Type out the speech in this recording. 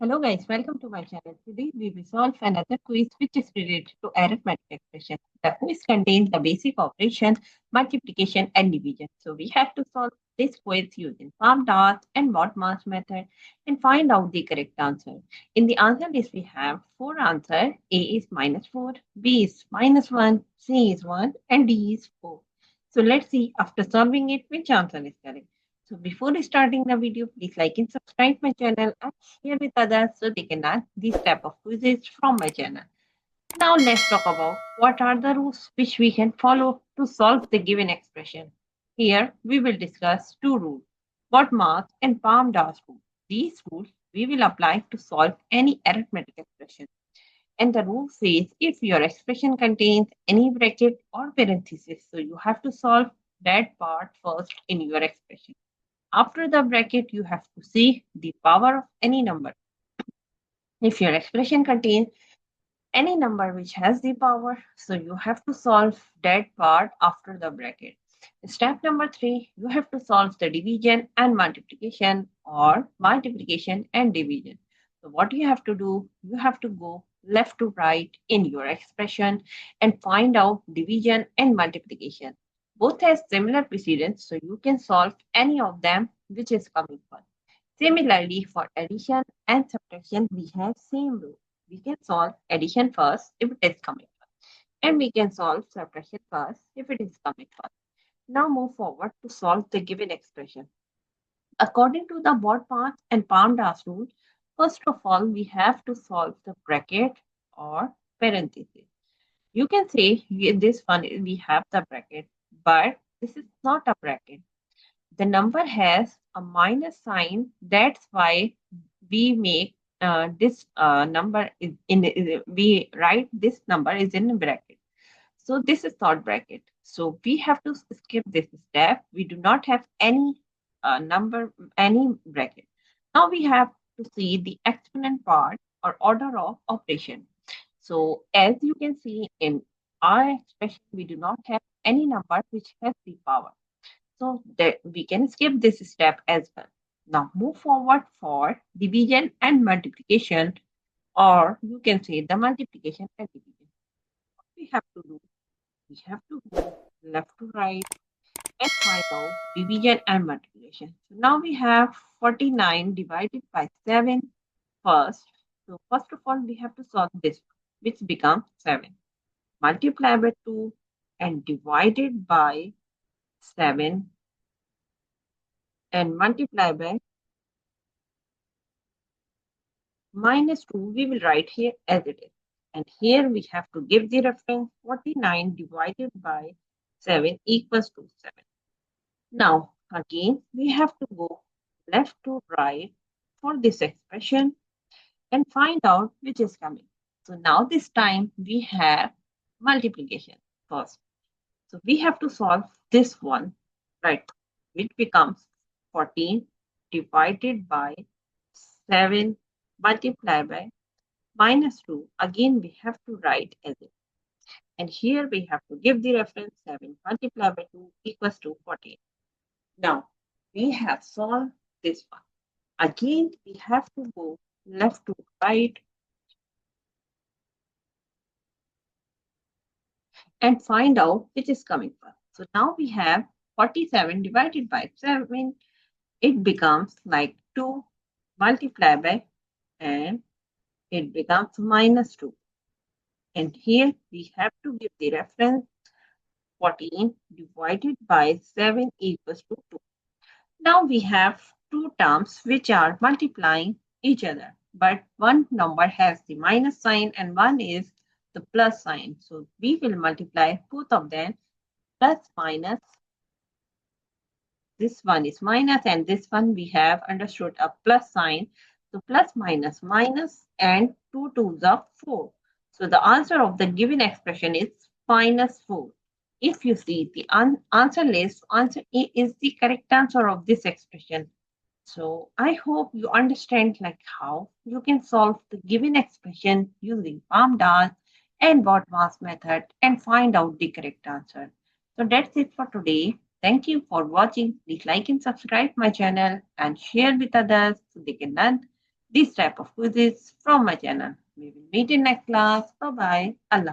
Hello guys, welcome to my channel. Today we will solve another quiz which is related to arithmetic expression. The quiz contains the basic operation, multiplication and division. So we have to solve this quiz using PAMDAS and BODMAS method and find out the correct answer. In the answer list we have four answers. A is -4, B is -1, C is 1 and D is 4. So let's see after solving it which answer is correct. So before starting the video, please like and subscribe my channel and share with others so they can learn these type of quizzes from my channel. Now let's talk about what are the rules which we can follow to solve the given expression. Here we will discuss two rules, BODMAS and PAMDAS rule. These rules we will apply to solve any arithmetic expression. And the rule says if your expression contains any bracket or parenthesis, so you have to solve that part first in your expression. After the bracket, you have to see the power of any number. If your expression contains any number which has the power, so you have to solve that part after the bracket. Step number 3, you have to solve the division and multiplication or multiplication and division. So what you have to do, you have to go left to right in your expression and find out division and multiplication. Both have similar precedence, so you can solve any of them which is coming first. Similarly, for addition and subtraction, we have same rule. We can solve addition first if it is coming first, and we can solve subtraction first if it is coming first. Now move forward to solve the given expression. According to the BODMAS and PAMDAS rule, first of all, we have to solve the bracket or parenthesis. You can say in this one we have the bracket, but this is not a bracket. The number has a minus sign. That's why we make this number we write this number is in bracket. So this is not bracket. So we have to skip this step. We do not have any number, any bracket. Now we have to see the exponent part or order of operation. So as you can see in our expression, we do not have any number which has the power. So that we can skip this step as well. Now move forward for division and multiplication, or you can say the multiplication and division. What we have to do, we have to go left to right and find out division and multiplication. So now we have 49 divided by 7 first. So first of all, we have to solve this, which becomes 7. Multiply by 2 and divided by 7 and multiply by -2, we will write here as it is. And here we have to give the reference 49 divided by 7 equals to 7. Now, again, we have to go left to right for this expression and find out which is coming. So now this time we have multiplication first. So we have to solve this one, right, which becomes 14 divided by 7 multiplied by -2. Again, we have to write as it. And here we have to give the reference 7 multiplied by 2 equals to 14. Now, we have solved this one. Again, we have to go left to right and find out which is coming first. So now we have 47 divided by 7. It becomes like 2 multiplied by and it becomes -2. And here we have to give the reference 14 divided by 7 equals to 2. Now we have two terms which are multiplying each other, but one number has the minus sign and one is the plus sign. So we will multiply both of them, plus minus. This one is minus and this one we have understood a plus sign. So plus minus minus and 2 twos are 4. So the answer of the given expression is -4. If you see the answer list, answer A is the correct answer of this expression. So I hope you understand like how you can solve the given expression using PAMDAS and BODMAS method and find out the correct answer. So that's it for today. Thank you for watching. Please like and subscribe my channel and share with others so they can learn this type of quizzes from my channel. We will meet in next class. Bye bye. Allah.